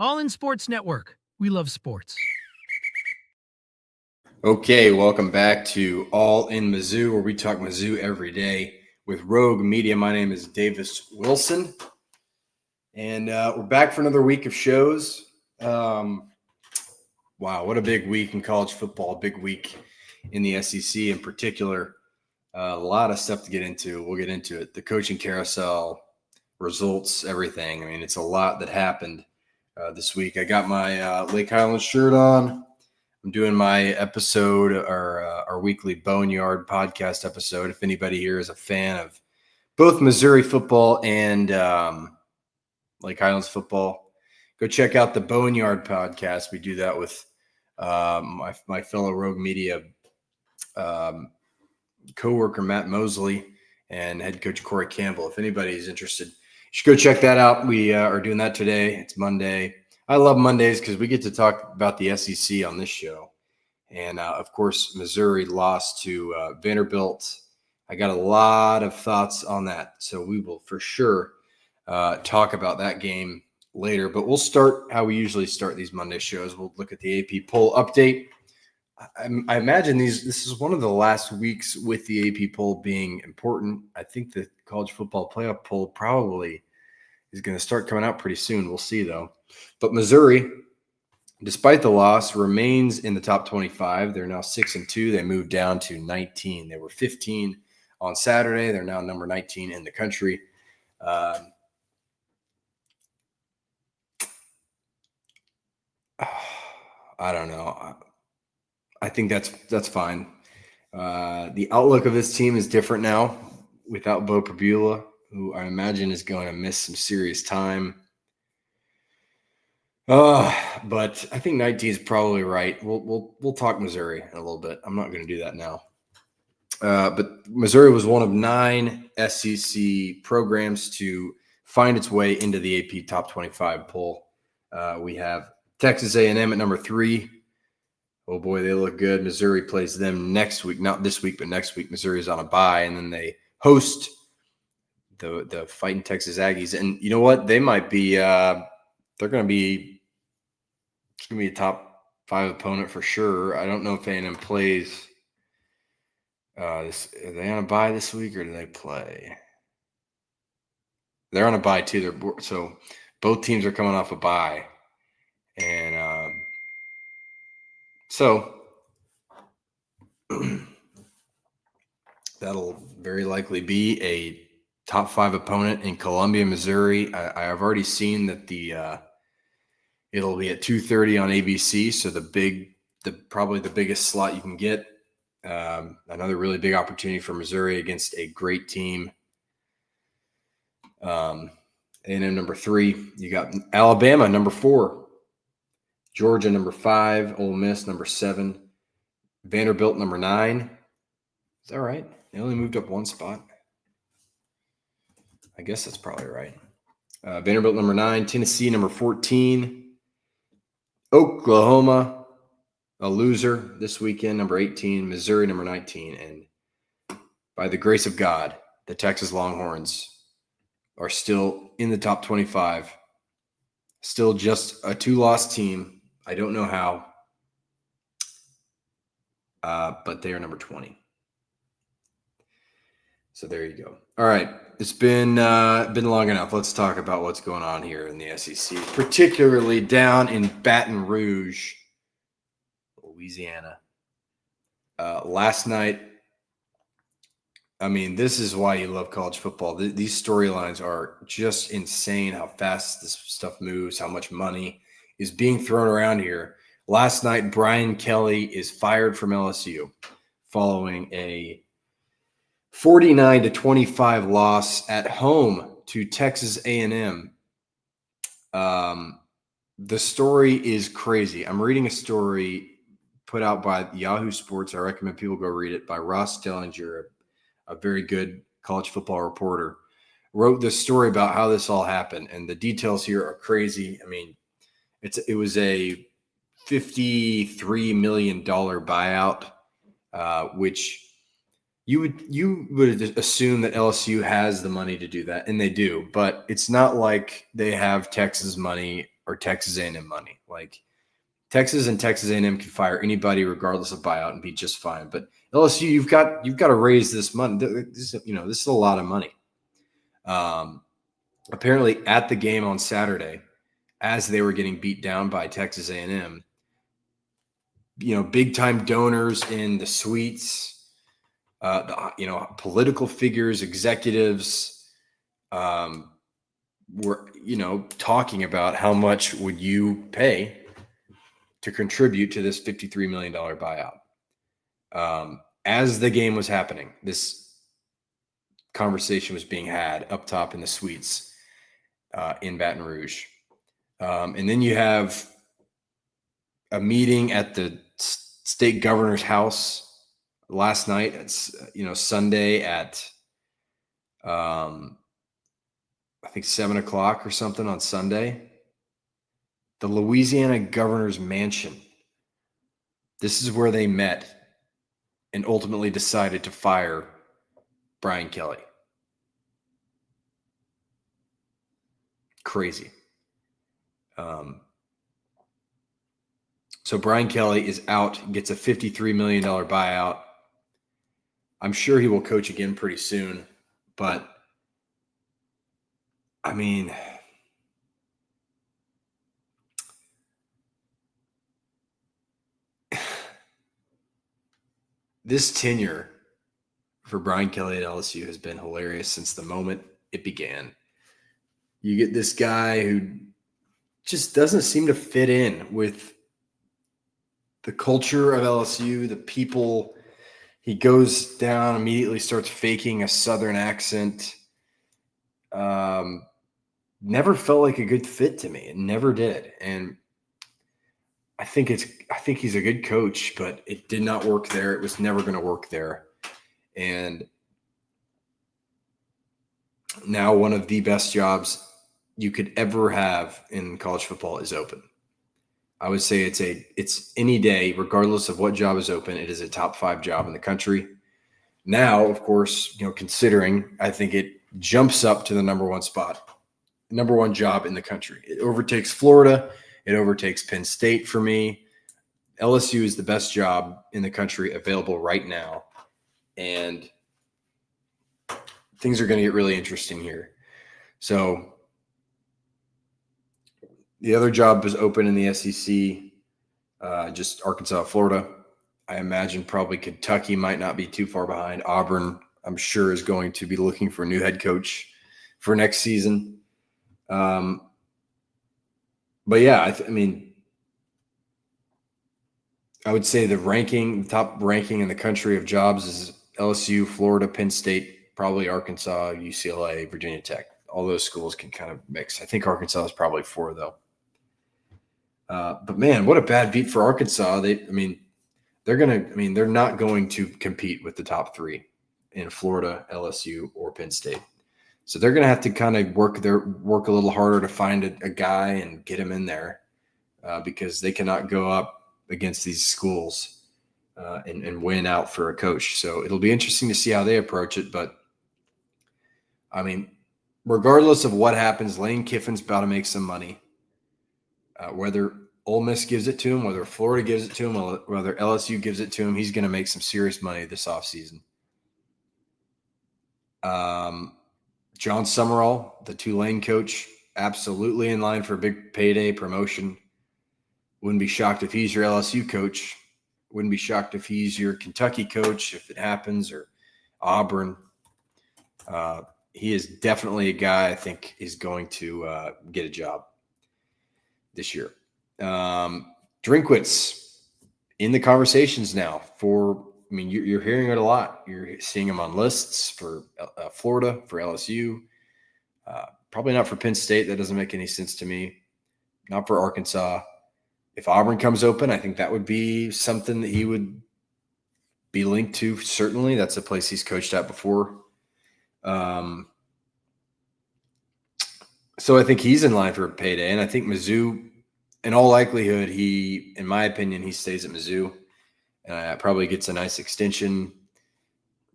All In Sports Network. We love sports. Okay, welcome back to All In Mizzou, where we talk Mizzou every day with Rogue Media. My name is Davis Wilson, and we're back for another week of shows. Wow, what a big week in college football, a big week in the SEC in particular. A lot of stuff to get into. We'll get into it. The coaching carousel, results, everything. I mean, it's a lot that happened this week. I got my Lake Highland shirt on. I'm doing my episode, our weekly Boneyard podcast episode. If anybody here is a fan of both Missouri football and Lake Highlands football, go check out the Boneyard podcast. We do that with my fellow Rogue Media coworker Matt Mosley and head coach Corey Campbell. If anybody is interested, you should go check that out. We are doing that today. It's Monday. I love Mondays because we get to talk about the SEC on this show. And, of course, Missouri lost to Vanderbilt. I got a lot of thoughts on that, so we will for sure talk about that game later. But we'll start how we usually start these Monday shows. We'll look at the AP poll update. I imagine this is one of the last weeks with the AP poll being important. I think the college football playoff poll probably is going to start coming out pretty soon. We'll see, though. But Missouri, despite the loss, remains in the top 25. They're now 6-2. They moved down to 19. They were 15 on Saturday. They're now number 19 in the country. I don't know. I think that's fine. The outlook of this team is different now without Bo Prabula, who I imagine is going to miss some serious time. But I think 19 is probably right. We'll talk Missouri in a little bit. I'm not going to do that now. But Missouri was one of 9 SEC programs to find its way into the AP Top 25 poll. We have Texas A&M at number 3. Oh boy, they look good. Missouri plays them next week, not this week, but next week. Missouri's on a bye, and then they host the Fighting Texas Aggies. And you know what? They might be. They're going to be. It's going to be a top 5 opponent for sure. I don't know if A&M plays. Are they on a bye this week, or do they play? They're on a bye too. So both teams are coming off a bye, and so that'll very likely be a top 5 opponent in Columbia, Missouri. I have already seen that it'll be at 2:30 on ABC. So probably the biggest slot you can get. Another really big opportunity for Missouri against a great team. A&M number 3. You got Alabama number 4. Georgia number 5. Ole Miss number 7. Vanderbilt number 9. Is that right? They only moved up 1 spot. I guess that's probably right. Vanderbilt number 9. Tennessee number 14. Oklahoma, a loser this weekend, number 18. Missouri number 19. And by the grace of God, the Texas Longhorns are still in the top 25. Still just a 2-loss team. I don't know how, but they are number 20. So there you go. All right, it's been long enough. Let's talk about what's going on here in the SEC, particularly down in Baton Rouge, Louisiana. Last night, I mean, this is why you love college football. These storylines are just insane, how fast this stuff moves, how much money is being thrown around here. Last night, Brian Kelly is fired from LSU following a 49-25 loss at home to Texas A&M. The story is crazy. I'm reading a story put out by Yahoo Sports. I recommend people go read it, by Ross Dellinger, a very good college football reporter. Wrote this story about how this all happened, and the details here are crazy. I mean, it was a $53 million buyout, which you would assume that LSU has the money to do that, and they do. But it's not like they have Texas money or Texas A&M money. Like Texas and Texas A&M can fire anybody regardless of buyout and be just fine. But LSU, you've got to raise this money. This is a lot of money. Apparently, at the game on Saturday, as they were getting beat down by Texas A&M, big time donors in the suites, political figures, executives, were talking about how much would you pay to contribute to this $53 million buyout. As the game was happening, this conversation was being had up top in the suites in Baton Rouge. And then you have a meeting at the state governor's house last night. It's, Sunday at, I think 7:00 or something on Sunday. The Louisiana governor's mansion. This is where they met and ultimately decided to fire Brian Kelly. Crazy. So Brian Kelly is out, gets a $53 million buyout. I'm sure he will coach again pretty soon, but I mean, this tenure for Brian Kelly at LSU has been hilarious since the moment it began. You get this guy who just doesn't seem to fit in with the culture of LSU, the people. He goes down, immediately starts faking a Southern accent. Never felt like a good fit to me. It never did. And I think he's a good coach, but it did not work there. It was never going to work there. And now one of the best jobs you could ever have in college football is open. I would say it's any day, regardless of what job is open, it is a top 5 job in the country. Now, of course, considering, I think it jumps up to the number 1 spot, number 1 job in the country. It overtakes Florida. It overtakes Penn State for me. LSU is the best job in the country available right now. And things are going to get really interesting here. So the other job is open in the SEC, just Arkansas, Florida. I imagine probably Kentucky might not be too far behind. Auburn, I'm sure, is going to be looking for a new head coach for next season. But yeah, I would say the top ranking in the country of jobs is LSU, Florida, Penn State, probably Arkansas, UCLA, Virginia Tech. All those schools can kind of mix. I think Arkansas is probably 4, though. But man, what a bad beat for Arkansas. They're not going to compete with the top 3 in Florida, LSU, or Penn State. So they're going to have to kind of work a little harder to find a guy and get him in there because they cannot go up against these schools and win out for a coach. So it'll be interesting to see how they approach it. But I mean, regardless of what happens, Lane Kiffin's about to make some money. Whether Ole Miss gives it to him, whether Florida gives it to him, whether LSU gives it to him, he's going to make some serious money this offseason. John Summerall, the Tulane coach, absolutely in line for a big payday promotion. Wouldn't be shocked if he's your LSU coach. Wouldn't be shocked if he's your Kentucky coach, if it happens, or Auburn. He is definitely a guy I think is going to get a job this year. Drinkwitz in the conversations now you're hearing it a lot. You're seeing him on lists for Florida, for LSU. Probably not for Penn State. That doesn't make any sense to me. Not for Arkansas. If Auburn comes open, I think that would be something that he would be linked to. Certainly, that's a place he's coached at before. So I think he's in line for a payday. And I think Mizzou, in all likelihood, in my opinion, he stays at Mizzou. Probably gets a nice extension,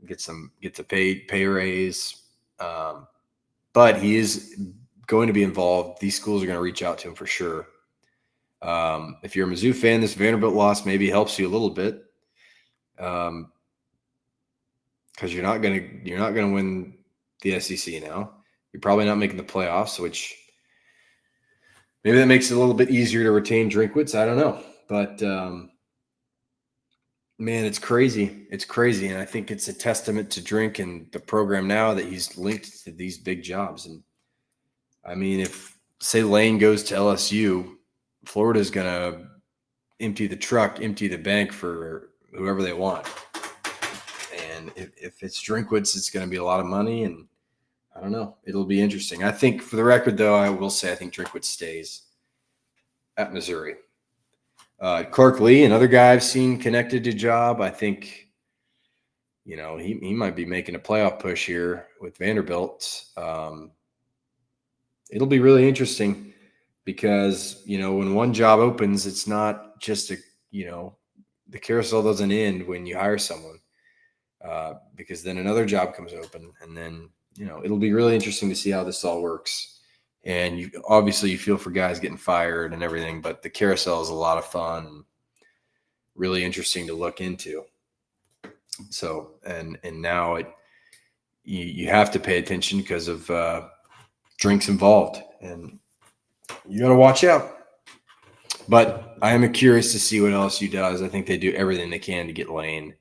gets a pay raise. But he is going to be involved. These schools are going to reach out to him for sure. If you're a Mizzou fan, this Vanderbilt loss maybe helps you a little bit, because you're not gonna win the SEC now. You're probably not making the playoffs, which maybe that makes it a little bit easier to retain Drinkwitz. I don't know, but man, it's crazy. It's crazy, and I think it's a testament to Drink and the program now that he's linked to these big jobs. And I mean, if say Lane goes to LSU, Florida's gonna empty the bank for whoever they want. And if it's Drinkwitz, it's going to be a lot of money. And I don't know. It'll be interesting. I think, for the record, though, I will say I think Drinkwitz stays at Missouri. Clark Lee, another guy I've seen connected to job. I think, he might be making a playoff push here with Vanderbilt. It'll be really interesting because, when one job opens, it's not just the carousel doesn't end when you hire someone, because then another job comes open, and then, it'll be really interesting to see how this all works. And you feel for guys getting fired and everything, but the carousel is a lot of fun, and really interesting to look into. So, and now you have to pay attention because of Drinks involved, and you got to watch out. But I am curious to see what LSU does. I think they do everything they can to get Lane.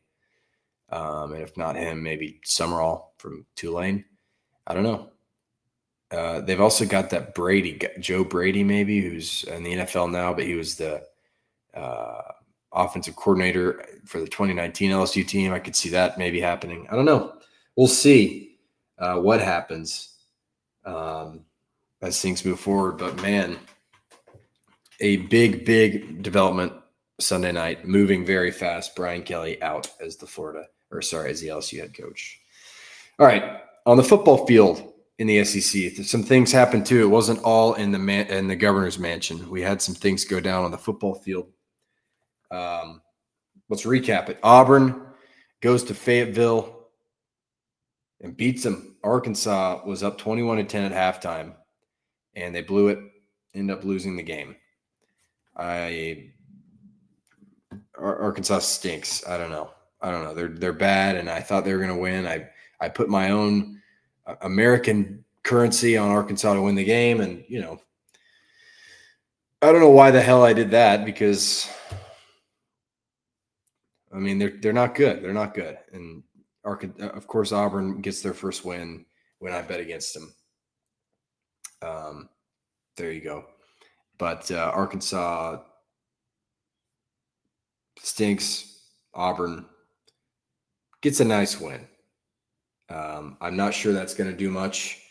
And if not him, maybe Summerall from Tulane. I don't know. They've also got that Joe Brady, maybe, who's in the NFL now, but he was the offensive coordinator for the 2019 LSU team. I could see that maybe happening. I don't know. We'll see what happens as things move forward. But, man, a big development Sunday night, moving very fast. Brian Kelly out as the LSU head coach. All right, on the football field in the SEC, some things happened too. It wasn't all in the governor's mansion. We had some things go down on the football field. Let's recap it. Auburn goes to Fayetteville and beats them. Arkansas was up 21-10 at halftime, and they blew it. Ended up losing the game. Arkansas stinks. I don't know. They're bad, and I thought they were going to win. I put my own American currency on Arkansas to win the game, and I don't know why the hell I did that, because I mean they're not good. They're not good, and of course Auburn gets their first win when I bet against them. There you go. But Arkansas stinks. Auburn gets a nice win. I'm not sure that's going to do much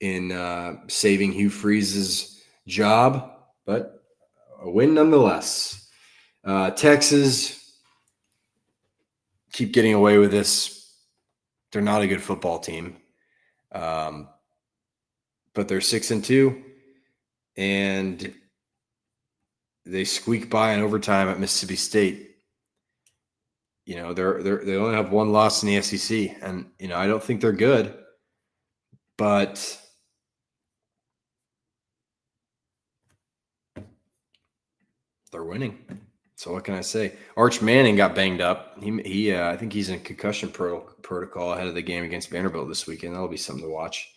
in saving Hugh Freeze's job, but a win nonetheless. Texas keep getting away with this. They're not a good football team, but they're 6-2, and they squeak by in overtime at Mississippi State. They only have one loss in the SEC, and I don't think they're good, but they're winning. So what can I say? Arch Manning got banged up. He I think he's in concussion protocol ahead of the game against Vanderbilt this weekend. That'll be something to watch.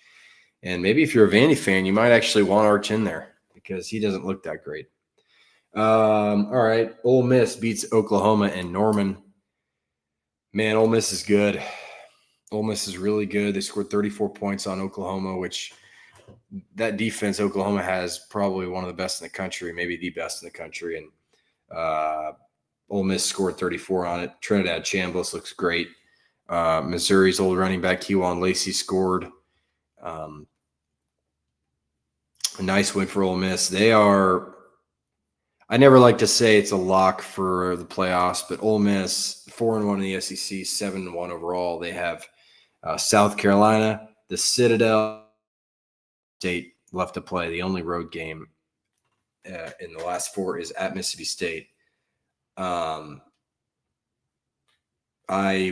And maybe if you're a Vandy fan, you might actually want Arch in there because he doesn't look that great. All right, Ole Miss beats Oklahoma and Norman. Man, Ole Miss is good. Ole Miss is really good. They scored 34 points on Oklahoma, which that defense Oklahoma has probably one of the best in the country, maybe the best in the country. And Ole Miss scored 34 on it. Trinidad Chambliss looks great. Missouri's old running back Kewan Lacey scored. A nice win for Ole Miss. I never like to say it's a lock for the playoffs, but Ole Miss 4-1 in the SEC, 7-1 overall. They have South Carolina, the Citadel, State left to play. The only road game in the last four is at Mississippi State. I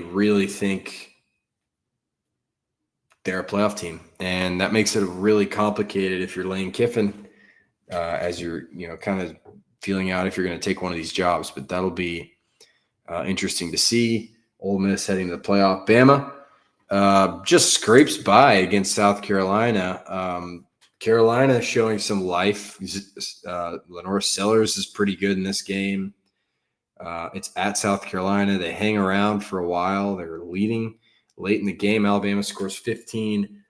really think they're a playoff team, and that makes it really complicated if you're Lane Kiffin as you're kind of feeling out if you're going to take one of these jobs. But that'll be interesting to see. Ole Miss heading to the playoff. Bama just scrapes by against South Carolina. Carolina showing some life. Lenore Sellers is pretty good in this game. It's at South Carolina. They hang around for a while. They're leading late in the game. Alabama scores 15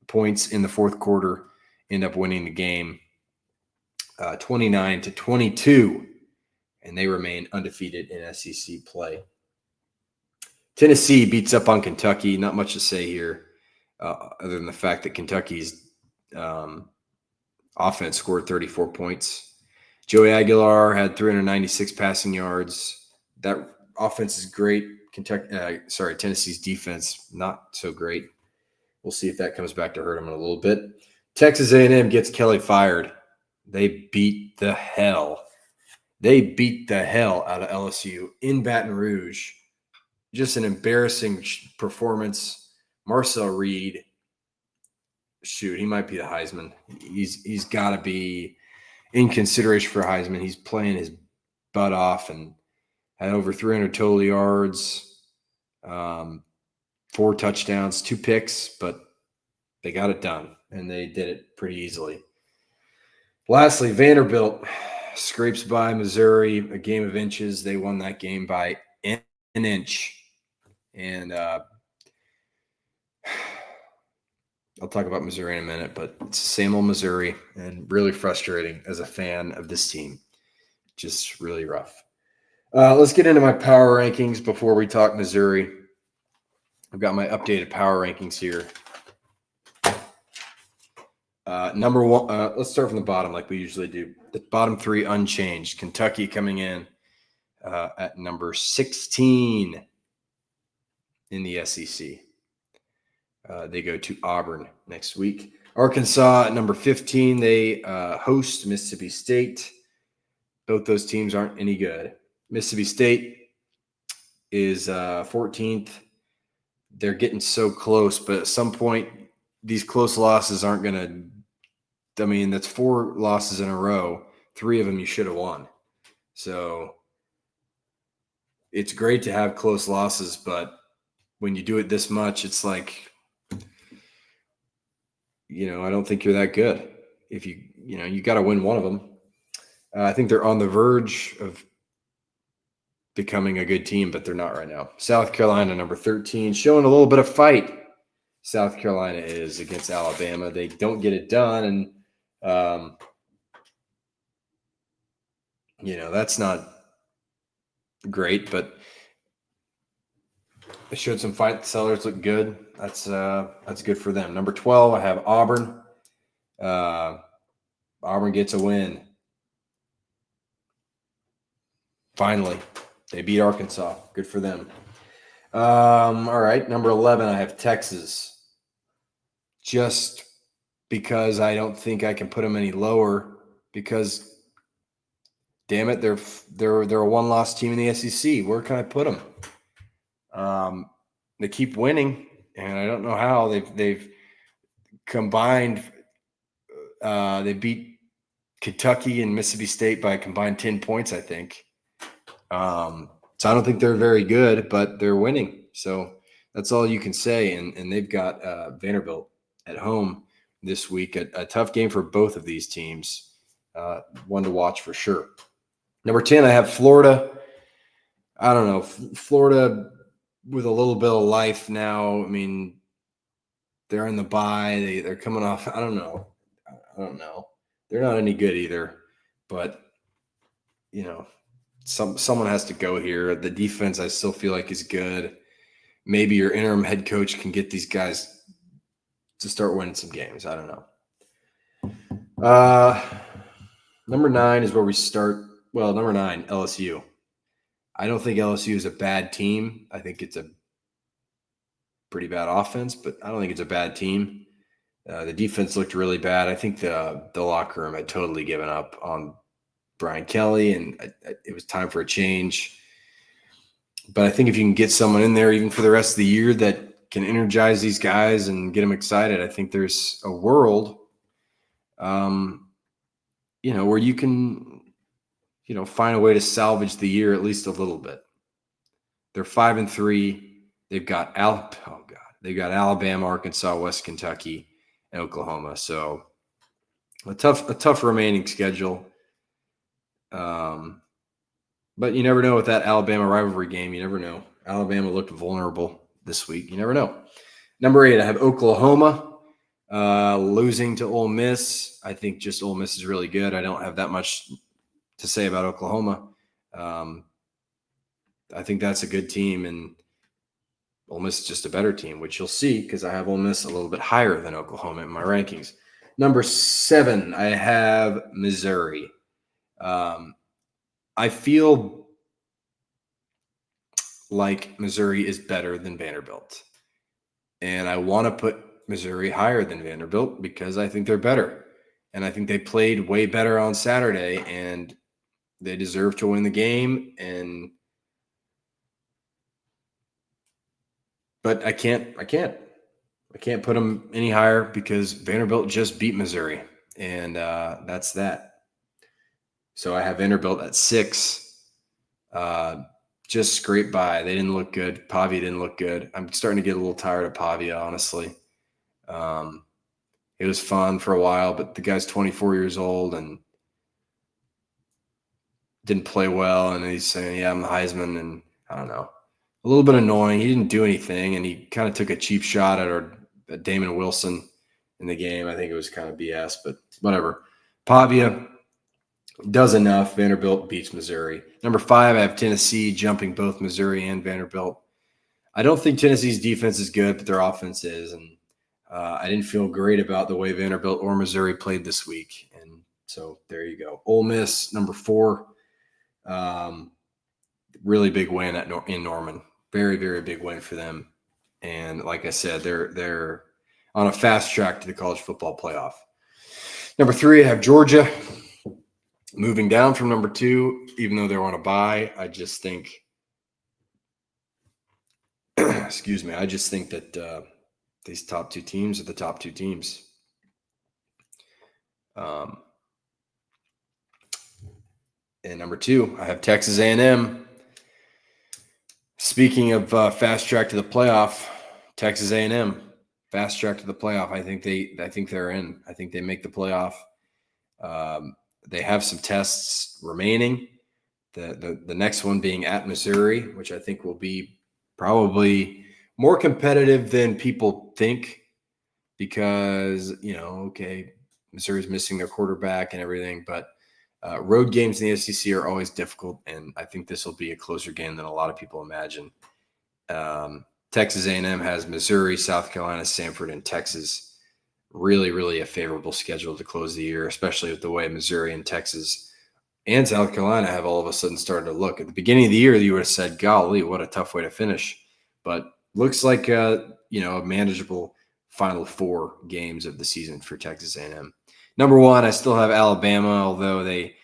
points in the fourth quarter, end up winning the game 29-22, and they remain undefeated in SEC play. Tennessee beats up on Kentucky. Not much to say here other than the fact that Kentucky's offense scored 34 points. Joey Aguilar had 396 passing yards. That offense is great. Tennessee's defense not so great. We'll see if that comes back to hurt them in a little bit. Texas A&M gets Kelly fired. They beat the hell out of LSU in Baton Rouge. Just an embarrassing performance. Marcel Reed, shoot, he might be the Heisman. He's got to be in consideration for Heisman. He's playing his butt off and had over 300 total yards, 4 touchdowns, 2 picks, but they got it done, and they did it pretty easily. Lastly, Vanderbilt scrapes by Missouri, a game of inches. They won that game by an inch. And I'll talk about Missouri in a minute, but it's the same old Missouri and really frustrating as a fan of this team. Just really rough. Let's get into my power rankings before we talk Missouri. I've got my updated power rankings here. Number one, let's start from the bottom like we usually do. The bottom 3 unchanged. Kentucky coming in at number 16 in the SEC. They go to Auburn next week. Arkansas at number 15. They host Mississippi State. Both those teams aren't any good. Mississippi State is 14th. They're getting so close, but at some point, these close losses aren't going to – I mean, that's 4 losses in a row. 3 of them you should have won. So it's great to have close losses, but when you do it this much, it's like, I don't think you're that good. If you got to win one of them. I think they're on the verge of becoming a good team, but they're not right now. South Carolina, number 13, showing a little bit of fight. South Carolina is against Alabama. They don't get it done, and that's not great, but they showed some fight. The Sellers look good. That's good for them. Number 12, I have Auburn. Auburn gets a win. Finally, they beat Arkansas. Good for them. All right, number 11, I have Texas. Just because I don't think I can put them any lower because, damn it, they're a one-loss team in the SEC. Where can I put them? They keep winning, and I don't know how. They've combined. They beat Kentucky and Mississippi State by a combined 10 points, I think. So I don't think they're very good, but they're winning. So that's all you can say. And they've got Vanderbilt at home this week. A tough game for both of these teams. One to watch for sure. Number 10, I have Florida. I don't know. Florida with a little bit of life now. I mean, they're in the bye. They're coming off. I don't know. They're not any good either. But, someone has to go here. The defense I still feel like is good. Maybe your interim head coach can get these guys to start winning some games. I don't know. Number 9 is where we start. Well, number 9, LSU. I don't think LSU is a bad team. I think it's a pretty bad offense, but I don't think it's a bad team. The defense looked really bad. I think the locker room had totally given up on Brian Kelly, and it was time for a change. But I think if you can get someone in there, even for the rest of the year, that can energize these guys and get them excited. I think there's a world, where you can, find a way to salvage the year at least a little bit. They're 5-3. They've got they've got Alabama, Arkansas, West Kentucky, and Oklahoma. So a tough remaining schedule. But you never know with that Alabama rivalry game. You never know. Alabama looked vulnerable this week. You never know. Number 8, I have Oklahoma losing to Ole Miss. I think just Ole Miss is really good. I don't have that much to say about Oklahoma. I think that's a good team, and Ole Miss is just a better team, which you'll see because I have Ole Miss a little bit higher than Oklahoma in my rankings. Number 7, I have Missouri. I feel like Missouri is better than Vanderbilt. And I want to put Missouri higher than Vanderbilt because I think they're better. And I think they played way better on Saturday, and they deserve to win the game. But I can't put them any higher because Vanderbilt just beat Missouri. And that's that. So I have Vanderbilt at 6. Just scraped by. They didn't look good. Pavia didn't look good. I'm starting to get a little tired of Pavia, honestly. It was fun for a while, but the guy's 24 years old and didn't play well. And he's saying, yeah, I'm the Heisman. And I don't know. A little bit annoying. He didn't do anything, and he kind of took a cheap shot at Damon Wilson in the game. I think it was kind of BS, but whatever. Pavia does enough. Vanderbilt beats Missouri. Number 5, I have Tennessee jumping both Missouri and Vanderbilt. I don't think Tennessee's defense is good, but their offense is. And I didn't feel great about the way Vanderbilt or Missouri played this week. And so there you go. Ole Miss, number 4. Really big win in Norman. Very, very big win for them. And like I said, they're on a fast track to the college football playoff. Number 3, I have Georgia. Moving down from number 2, even though they're on a bye, I just think excuse me, I just think that these top 2 teams are the top 2 teams. And number 2, I have Texas A&M. Speaking of fast track to the playoff, Texas A&M fast track to the playoff. I think they're in. I think they make the playoff. They have some tests remaining. The next one being at Missouri, which I think will be probably more competitive than people think because, Missouri's missing their quarterback and everything, but road games in the SEC are always difficult, and I think this will be a closer game than a lot of people imagine. Texas A&M has Missouri, South Carolina, Samford, and Texas. Really, really a favorable schedule to close the year, especially with the way Missouri and Texas and South Carolina have all of a sudden started to look. At the beginning of the year, you would have said, golly, what a tough way to finish. But looks like, a manageable final 4 games of the season for Texas A&M. Number 1, I still have Alabama, although they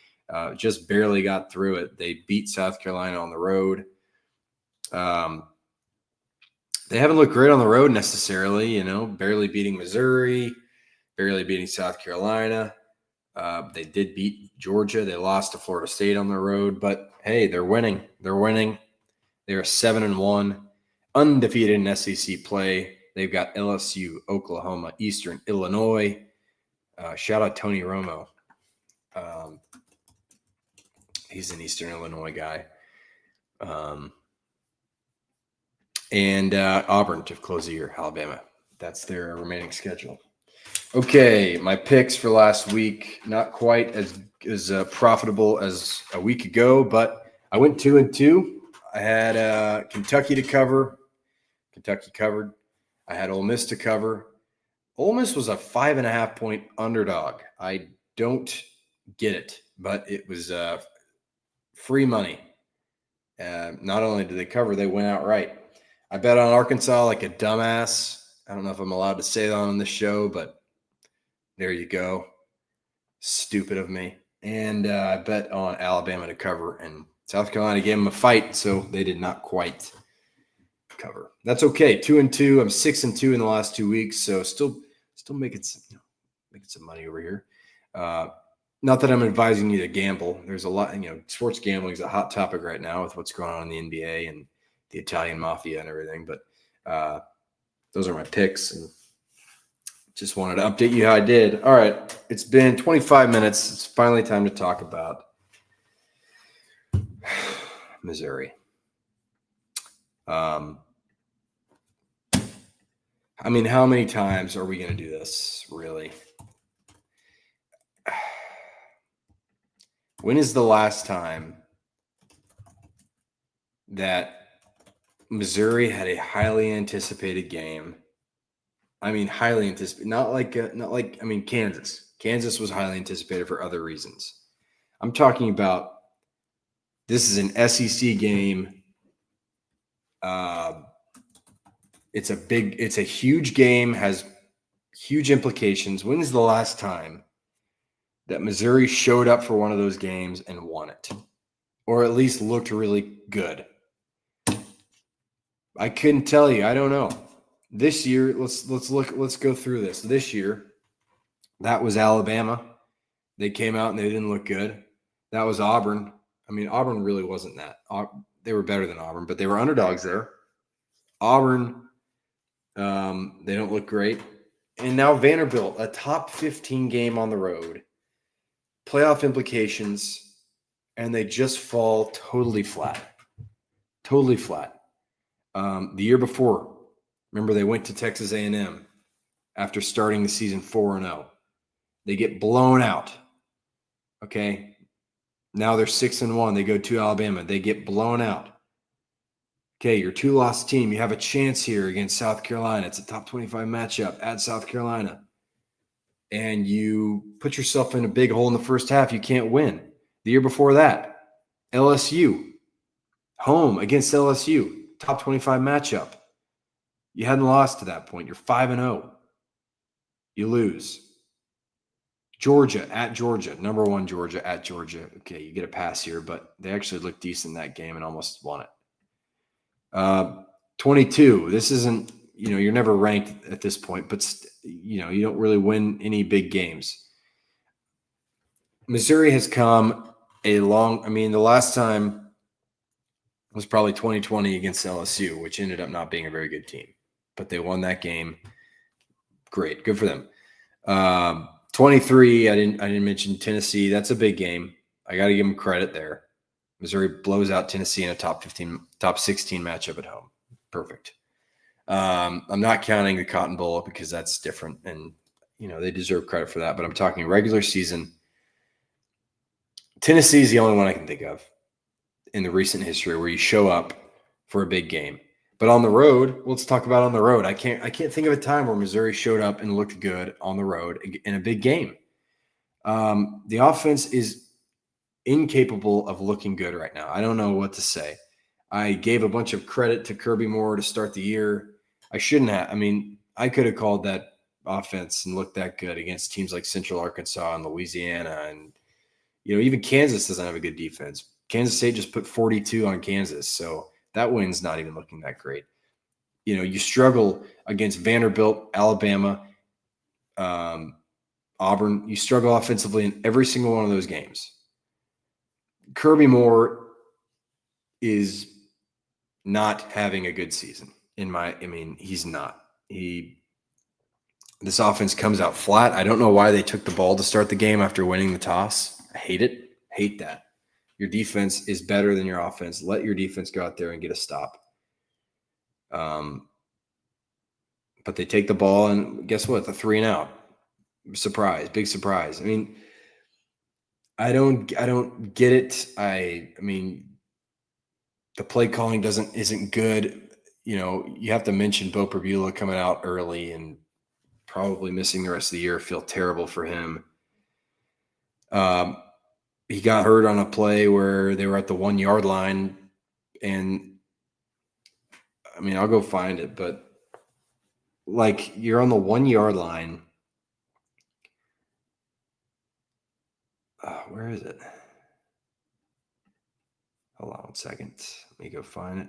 just barely got through it. They beat South Carolina on the road. They haven't looked great on the road necessarily, barely beating Missouri, barely beating South Carolina. They did beat Georgia. They lost to Florida State on the road, but hey, they're winning. They're 7-1, undefeated in SEC play. They've got LSU, Oklahoma, Eastern Illinois. Shout out Tony Romo. He's an Eastern Illinois guy. And Auburn to close the year, Alabama. That's their remaining schedule. Okay, my picks for last week, not quite as profitable as a week ago, but I went 2-2. I had Kentucky to cover. Kentucky covered. I had Ole Miss to cover. Ole Miss was a 5.5-point underdog. I don't get it, but it was free money. Not only did they cover, they went outright. I bet on Arkansas like a dumbass. I don't know if I'm allowed to say that on this show, but there you go. Stupid of me. And I bet on Alabama to cover, and South Carolina gave them a fight, so they did not quite cover. That's okay. 2-2. I'm 6-2 in the last 2 weeks, so still making some money over here. Not that I'm advising you to gamble. There's a lot, sports gambling is a hot topic right now with what's going on in the NBA and the Italian mafia and everything. But those are my picks, and just wanted to update you how I did. All right, it's been 25 minutes. It's finally time to talk about Missouri. I mean, how many times are we going to do this, really? When is the last time that Missouri had a highly anticipated game? I mean, highly anticipated, not like Kansas. Kansas was highly anticipated for other reasons. I'm talking about this is an SEC game. It's a huge game, has huge implications. When is the last time that Missouri showed up for one of those games and won it, or at least looked really good? I couldn't tell you. I don't know. This year, let's go through this. This year, that was Alabama. They came out and they didn't look good. That was Auburn. I mean, Auburn really wasn't that. They were better than Auburn, but they were underdogs there. Auburn, they don't look great. And now Vanderbilt, a top 15 game on the road, playoff implications, and they just fall totally flat. Totally flat. The year before, remember, they went to Texas A&M after starting the season 4-0. They get blown out. Okay. Now they're 6-1. They go to Alabama. They get blown out. Okay, your 2-loss team. You have a chance here against South Carolina. It's a top 25 matchup at South Carolina. And you put yourself in a big hole in the first half. You can't win. The year before that, LSU, home against LSU, top 25 matchup. You hadn't lost to that point. You're 5-0. You lose. Georgia at Georgia, number 1 Georgia at Georgia. Okay, you get a pass here, but they actually looked decent in that game and almost won it. 22. This isn't, you're never ranked at this point, but you don't really win any big games. Missouri has come the last time was probably 2020 against LSU, which ended up not being a very good team, but they won that game. Great. Good for them. 23, I didn't mention Tennessee. That's a big game. I got to give them credit there. Missouri blows out Tennessee in a top 16 matchup at home. Perfect. I'm not counting the Cotton Bowl because that's different, and they deserve credit for that. But I'm talking regular season. Tennessee is the only one I can think of in the recent history where you show up for a big game. But on the road, let's talk about on the road. I can't think of a time where Missouri showed up and looked good on the road in a big game. The offense is incapable of looking good right now. I don't know what to say. I gave a bunch of credit to Kirby Moore to start the year. I shouldn't have. I mean, I could have called that offense and looked that good against teams like Central Arkansas and Louisiana. And, even Kansas doesn't have a good defense. Kansas State just put 42 on Kansas. So that win's not even looking that great. You struggle against Vanderbilt, Alabama, Auburn. You struggle offensively in every single one of those games. Kirby Moore is not having a good season. He's not. This offense comes out flat. I don't know why they took the ball to start the game after winning the toss. I hate it. Hate that. Your defense is better than your offense. Let your defense go out there and get a stop. But they take the ball and guess what? The 3-and-out. Surprise, big surprise. I don't get it. The play calling isn't good. You have to mention Bo Perbula coming out early and probably missing the rest of the year. Feel terrible for him. He got hurt on a play where they were at the 1-yard line, and I'll go find it, but you're on the 1-yard line. Where is it? Hold on 1 second. Let me go find it.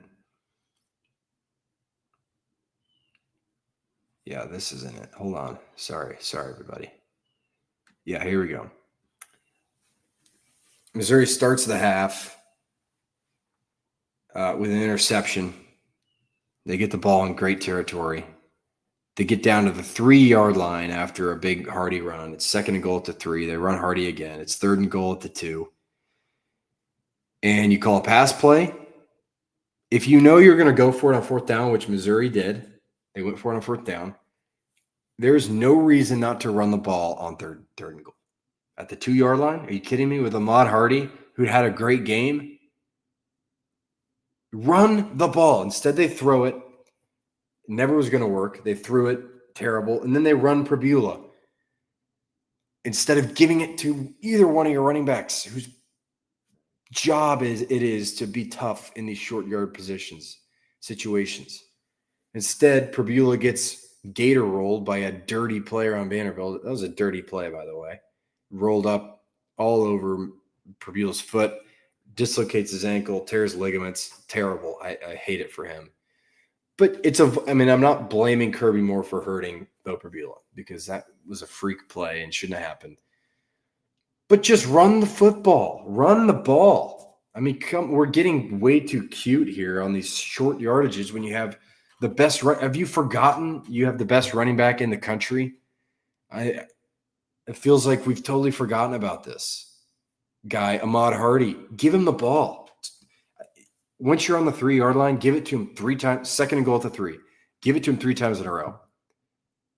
Yeah, this isn't it. Hold on. Sorry, everybody. Yeah, here we go. Missouri starts the half with an interception. They get the ball in great territory. They get down to the 3-yard line after a big Hardy run. It's 2nd and goal at the 3. They run Hardy again. It's 3rd and goal at the 2. And you call a pass play. If you know you're going to go for it on 4th down, which Missouri did, they went for it on 4th down. There's no reason not to run the ball on third and goal. At the 2-yard line? Are you kidding me? With Ahmad Hardy, who'd had a great game? Run the ball. Instead, they throw it. Never was going to work. They threw it. Terrible. And then they run Prabula. Instead of giving it to either one of your running backs, whose job it is to be tough in these short yard situations. Instead, Prabula gets gator rolled by a dirty player on Vanderbilt. That was a dirty play, by the way. Rolled up all over Prabula's foot, dislocates his ankle, tears ligaments. Terrible. I hate it for him. But I'm not blaming Kirby Moore for hurting Bo Prabula because that was a freak play and shouldn't have happened. But just run the football. Run the ball. I mean, we're getting way too cute here on these short yardages when you have the best have you forgotten you have the best running back in the country? It feels like we've totally forgotten about this guy, Ahmad Hardy. Give him the ball. Once you're on the 3-yard line, give it to him 3 times, 2nd and goal at the 3. Give it to him 3 times in a row.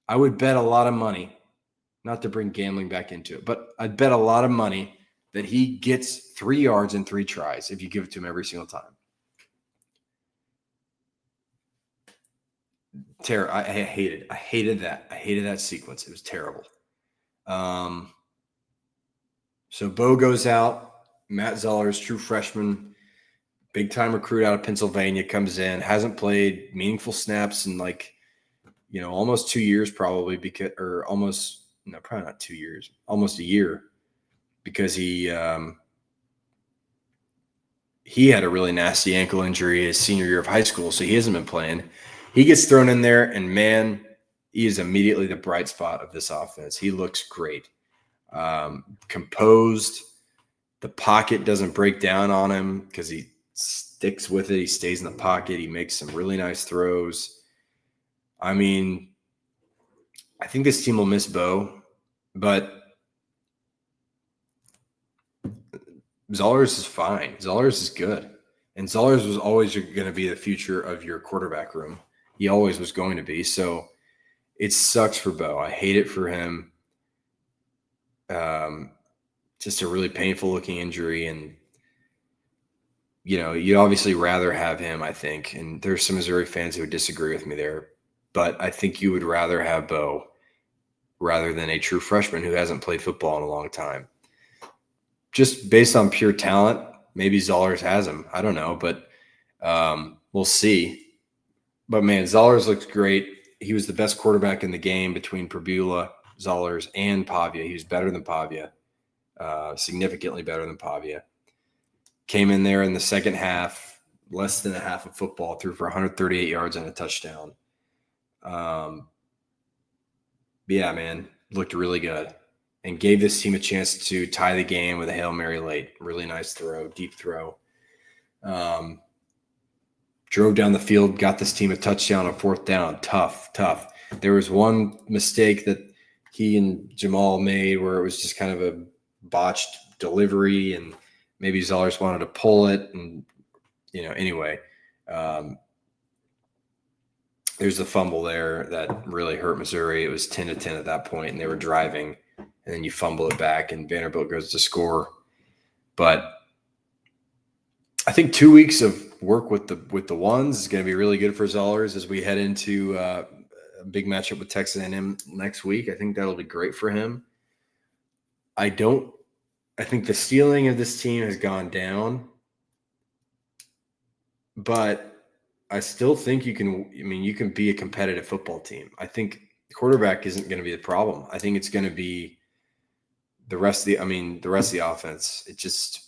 I would bet a lot of money, not to bring gambling back into it, but I'd bet a lot of money that he gets 3 yards in 3 tries if you give it to him every single time. I hated that. I hated that sequence. It was terrible. So Bo goes out. Matt Zollers, true freshman, big-time recruit out of Pennsylvania, comes in, hasn't played meaningful snaps in almost 2 years probably probably not 2 years, almost a year because he had a really nasty ankle injury his senior year of high school, so he hasn't been playing. He gets thrown in there, and man, he is immediately the bright spot of this offense. He looks great. Composed. The pocket doesn't break down on him because he sticks with it. He stays in the pocket. He makes some really nice throws. I mean, I think this team will miss Bo, but Zollers is fine. Zollers is good. And Zollers was always going to be the future of your quarterback room. He always was going to be. So it sucks for Bo. I hate it for him. Just a really painful looking injury. And, you'd obviously rather have him, I think. And there's some Missouri fans who would disagree with me there. But I think you would rather have Bo rather than a true freshman who hasn't played football in a long time. Just based on pure talent, maybe Zollers has him. I don't know, but we'll see. But, man, Zollers looks great. He was the best quarterback in the game between Prabula, Zollers, and Pavia. He was better than Pavia, significantly better than Pavia. Came in there in the second half, less than a half of football, threw for 138 yards and a touchdown. Yeah, man, looked really good and gave this team a chance to tie the game with a Hail Mary late. Really nice throw, deep throw. Drove down the field, got this team a touchdown on 4th down. Tough. There was one mistake that he and Jamal made where it was just kind of a botched delivery, and maybe Zollers wanted to pull it. And, anyway, there's a fumble there that really hurt Missouri. It was 10-10 at that point, and they were driving, and then you fumble it back, and Vanderbilt goes to score. But I think 2 weeks of work with the ones is going to be really good for Zollers as we head into a big matchup with Texas A&M next week. I think that'll be great for him. I think the ceiling of this team has gone down, but I still think you can be a competitive football team. I think the quarterback isn't going to be the problem. I think it's going to be the rest of the offense. It just,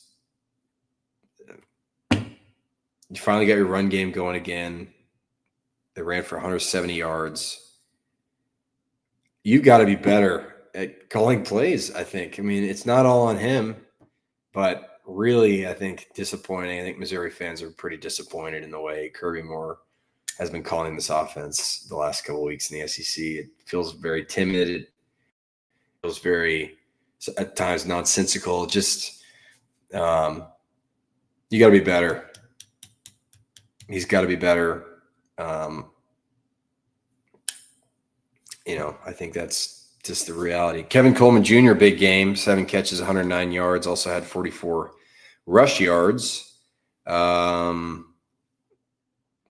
you finally got your run game going again. They ran for 170 yards. You got to be better at calling plays, I think. I mean, it's not all on him, but really, I think disappointing. I think Missouri fans are pretty disappointed in the way Kirby Moore has been calling this offense the last couple of weeks in the SEC. It feels very timid. It feels very, at times, nonsensical. Just, you got to be better. He's got to be better. I think that's just the reality. Kevin Coleman Jr., big game, 7 catches, 109 yards, also had 44 rush yards.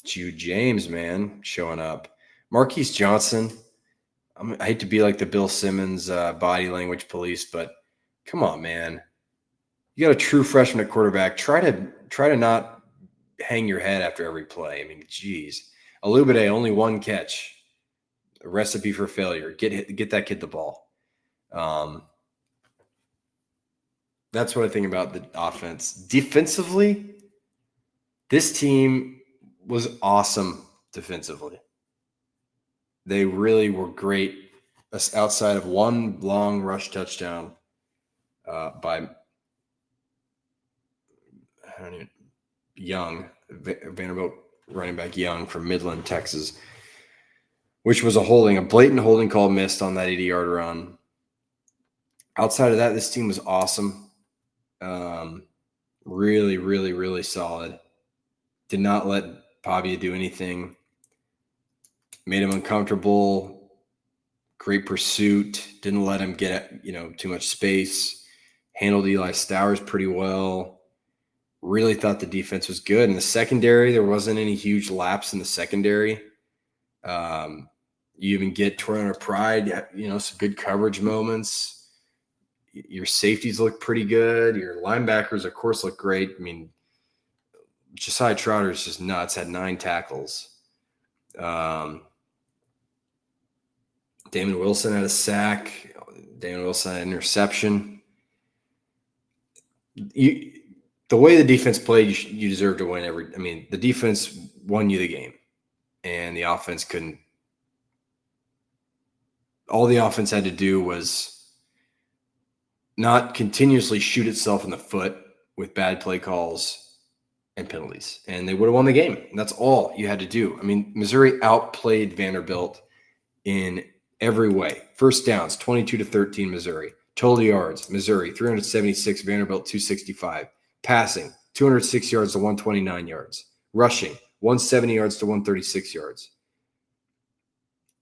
Jude James, man, showing up. Marquise Johnson, I hate to be like the Bill Simmons body language police, but come on, man. You got a true freshman at quarterback. Try to not hang your head after every play. I mean, geez. Alubade, only 1 catch. A recipe for failure. Get that kid the ball. That's what I think about the offense. Defensively, this team was awesome defensively. They really were great outside of one long rush touchdown by Young, Vanderbilt running back Young from Midland, Texas, which was a blatant holding call missed on that 80-yard run. Outside of that, this team was awesome. Really, really, really solid. Did not let Pavia do anything. Made him uncomfortable. Great pursuit. Didn't let him get too much space. Handled Eli Stowers pretty well. Really thought the defense was good. In the secondary, there wasn't any huge lapse in the secondary. You even get Turner Pride, some good coverage moments. Your safeties look pretty good. Your linebackers, of course, look great. I mean, Josiah Trotter is just nuts. Had 9 tackles. Damon Wilson had a sack. Damon Wilson had an interception. The way the defense played, you deserve to win the defense won you the game, and the offense couldn't. All the offense had to do was not continuously shoot itself in the foot with bad play calls and penalties, and they would have won the game. And that's all you had to do. I mean, Missouri outplayed Vanderbilt in every way. First downs, 22-13, Missouri. Total yards, Missouri, 376, Vanderbilt, 265. Passing, 206 yards to 129 yards. Rushing, 170 yards to 136 yards.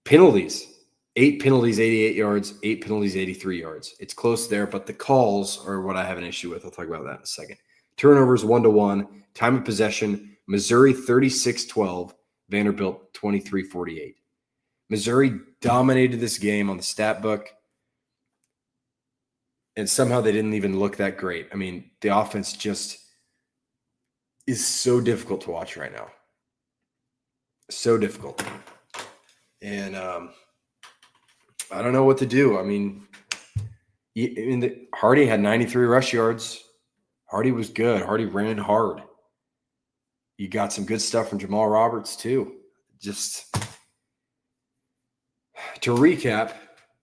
Penalties, 8 penalties, 88 yards, 8 penalties, 83 yards. It's close there, but the calls are what I have an issue with. I'll talk about that in a second. Turnovers, 1-1. Time of possession, Missouri 36-12, Vanderbilt 23-48. Missouri dominated this game on the stat book, and somehow they didn't even look that great. I mean, the offense just is so difficult to watch right now. So difficult. And I don't know what to do. I mean, Hardy had 93 rush yards. Hardy was good. Hardy ran hard. You got some good stuff from Jamal Roberts, too. Just to recap,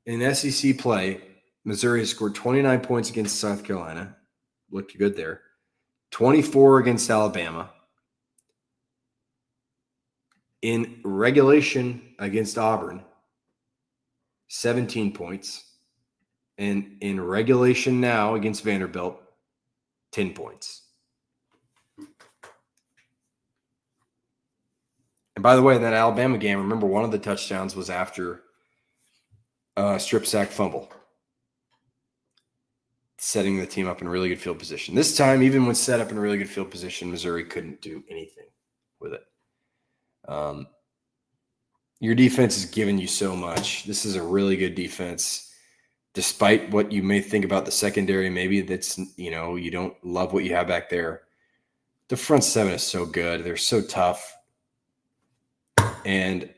in SEC play, Missouri has scored 29 points against South Carolina. Looked good there. 24 against Alabama. In regulation against Auburn, 17 points. And in regulation now against Vanderbilt, 10 points. And by the way, in that Alabama game, remember one of the touchdowns was after a strip sack fumble, setting the team up in a really good field position. This time, even when set up in a really good field position, Missouri couldn't do anything with it. Your defense has given you so much. This is a really good defense. Despite what you may think about the secondary, maybe that's, you don't love what you have back there. The front seven is so good. They're so tough. And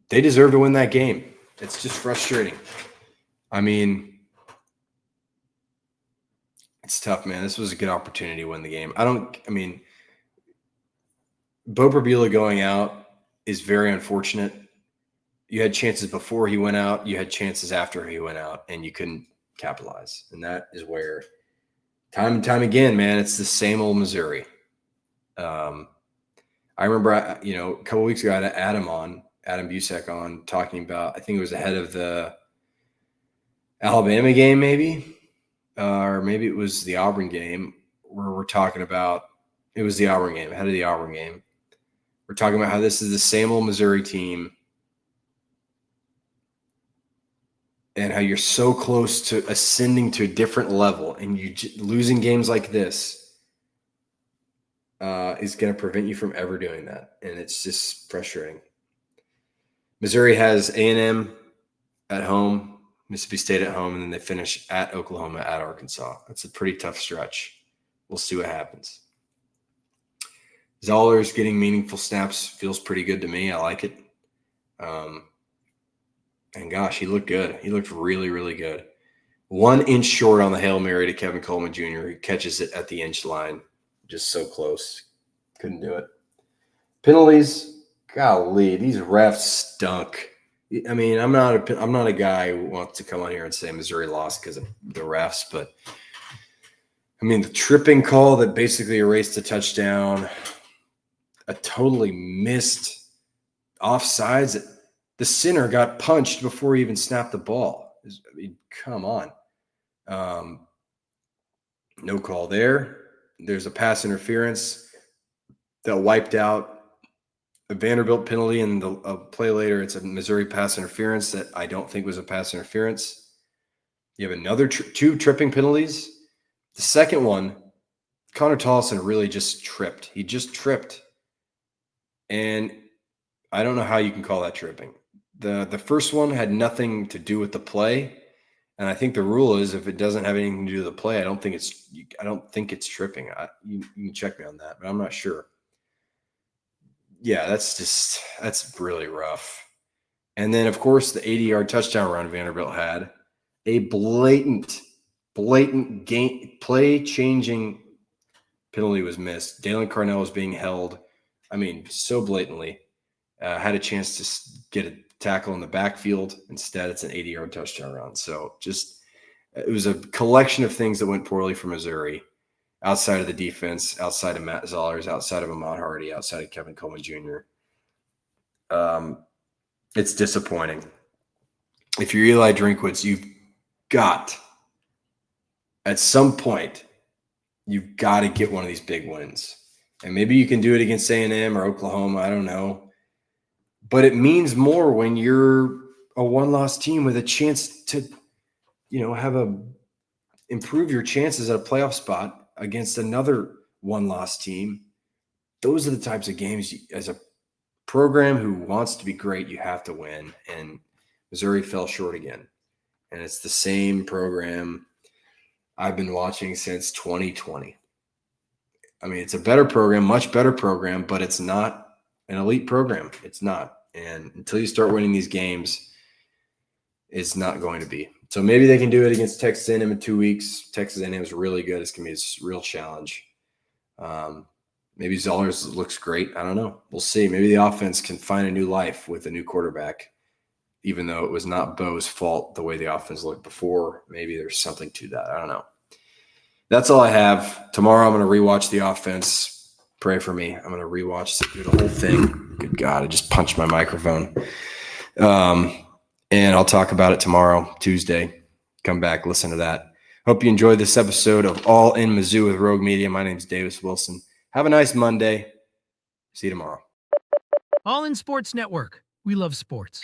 they deserve to win that game. It's just frustrating. I mean, it's tough, man. This was a good opportunity to win the game. Bo Perbula going out is very unfortunate. you had chances before he went out, you had chances after he went out, and you couldn't capitalize. And that is where time and time again, man, it's the same old Missouri. I remember, a couple of weeks ago, I had Adam Busak on, talking about, I think it was ahead of the Alabama game, maybe, or maybe it was the Auburn game, where we're talking about, it was the Auburn game, ahead of the Auburn game. We're talking about how this is the same old Missouri team and how you're so close to ascending to a different level, and losing games like this is going to prevent you from ever doing that. And it's just frustrating. Missouri has A&M at home, Mississippi State at home, and then they finish at Oklahoma, at Arkansas. That's a pretty tough stretch. We'll see what happens. Zoller's getting meaningful snaps feels pretty good to me. I like it. And gosh, he looked good. He looked really, really good. 1 inch short on the Hail Mary to Kevin Coleman Jr., who catches it at the inch line. Just so close. Couldn't do it. Penalties, golly, these refs stunk. I mean, I'm not a guy who wants to come on here and say Missouri lost because of the refs, but I mean, the tripping call that basically erased a touchdown, a totally missed offsides. The center got punched before he even snapped the ball. I mean, come on. No call there. There's a pass interference that wiped out a Vanderbilt penalty, and a play later, it's a Missouri pass interference that I don't think was a pass interference. You have another 2 tripping penalties. The second one, Connor Tollison really just tripped. He just tripped. And I don't know how you can call that tripping. The first one had nothing to do with the play. And I think the rule is, if it doesn't have anything to do with the play, I don't think it's tripping. You can check me on that, but I'm not sure. Yeah, that's really rough. And then, of course, the 80-yard touchdown run Vanderbilt had, a blatant game play-changing penalty was missed. Dalen Carnell was being held, I mean, so blatantly. Had a chance to get a tackle in the backfield. Instead, it's an 80-yard touchdown run. So it was a collection of things that went poorly for Missouri, outside of the defense, outside of Matt Zollers, outside of Ahmad Hardy, outside of Kevin Coleman Jr. It's disappointing. If you're Eli Drinkwitz, at some point, you've got to get one of these big wins. And maybe you can do it against A&M or Oklahoma. I don't know. But it means more when you're a one-loss team with a chance to, improve your chances at a playoff spot against another one-loss team. Those are the types of games, as a program who wants to be great, you have to win. And Missouri fell short again. And it's the same program I've been watching since 2020. I mean, it's a better program, much better program, but it's not an elite program. It's not. And until you start winning these games, it's not going to be. So maybe they can do it against Texas A&M in 2 weeks. Texas A&M is really good. It's going to be a real challenge. Maybe Zollers looks great. I don't know. We'll see. Maybe the offense can find a new life with a new quarterback, even though it was not Bo's fault the way the offense looked before. Maybe there's something to that. I don't know. That's all I have. Tomorrow I'm going to rewatch the offense. Pray for me. I'm going to rewatch the whole thing. Good God, I just punched my microphone. And I'll talk about it tomorrow, Tuesday. Come back, listen to that. Hope you enjoyed this episode of All in Mizzou with Rogue Media. My name's Davis Wilson. Have a nice Monday. See you tomorrow. All in Sports Network. We love sports.